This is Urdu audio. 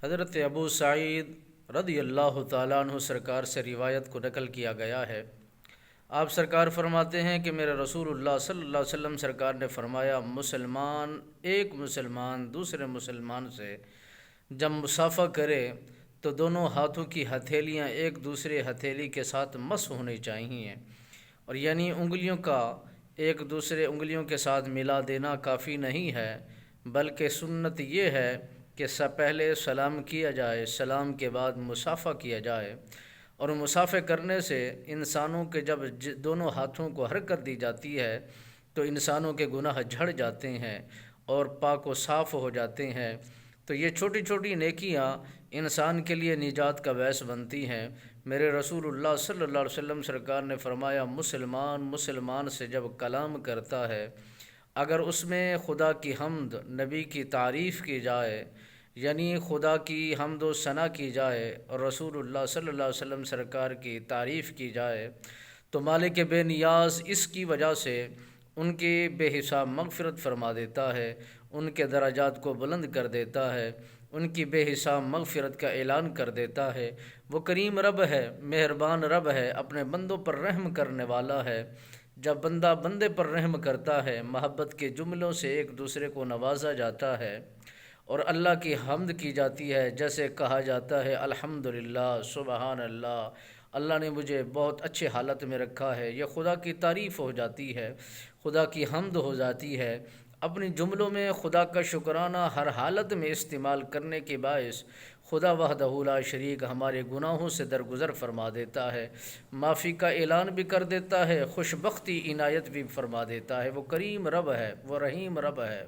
حضرت ابو سعید رضی اللہ تعالیٰ عنہ سرکار سے روایت کو نقل کیا گیا ہے۔ آپ سرکار فرماتے ہیں کہ میرے رسول اللہ صلی اللہ علیہ وسلم سرکار نے فرمایا، ایک مسلمان دوسرے مسلمان سے جب مصافحہ کرے تو دونوں ہاتھوں کی ہتھیلیاں ایک دوسرے ہتھیلی کے ساتھ مس ہونی چاہیے، اور یعنی انگلیوں کا ایک دوسرے انگلیوں کے ساتھ ملا دینا کافی نہیں ہے، بلکہ سنت یہ ہے کہ پہلے سلام کیا جائے، سلام کے بعد مصافحہ کیا جائے، اور مصافحہ کرنے سے انسانوں کے جب دونوں ہاتھوں کو حرکت دی جاتی ہے تو انسانوں کے گناہ جھڑ جاتے ہیں اور پاک و صاف ہو جاتے ہیں۔ تو یہ چھوٹی چھوٹی نیکیاں انسان کے لیے نجات کا باعث بنتی ہیں۔ میرے رسول اللہ صلی اللہ علیہ وسلم سرکار نے فرمایا، مسلمان سے جب کلام کرتا ہے، اگر اس میں خدا کی حمد، نبی کی تعریف کی جائے، یعنی خدا کی حمد و ثنا کی جائے اور رسول اللہ صلی اللہ علیہ وسلم سرکار کی تعریف کی جائے، تو مالک بے نیاز اس کی وجہ سے ان کی بے حساب مغفرت فرما دیتا ہے، ان کے درجات کو بلند کر دیتا ہے، ان کی بے حساب مغفرت کا اعلان کر دیتا ہے۔ وہ کریم رب ہے، مہربان رب ہے، اپنے بندوں پر رحم کرنے والا ہے۔ جب بندہ بندے پر رحم کرتا ہے، محبت کے جملوں سے ایک دوسرے کو نوازا جاتا ہے اور اللہ کی حمد کی جاتی ہے، جیسے کہا جاتا ہے الحمدللہ، سبحان اللہ، اللہ نے مجھے بہت اچھے حالت میں رکھا ہے، یہ خدا کی تعریف ہو جاتی ہے، خدا کی حمد ہو جاتی ہے۔ اپنی جملوں میں خدا کا شکرانہ ہر حالت میں استعمال کرنے کے باعث خدا وحدہ لا شریک ہمارے گناہوں سے درگزر فرما دیتا ہے، معافی کا اعلان بھی کر دیتا ہے، خوش بختی عنایت بھی فرما دیتا ہے۔ وہ کریم رب ہے، وہ رحیم رب ہے۔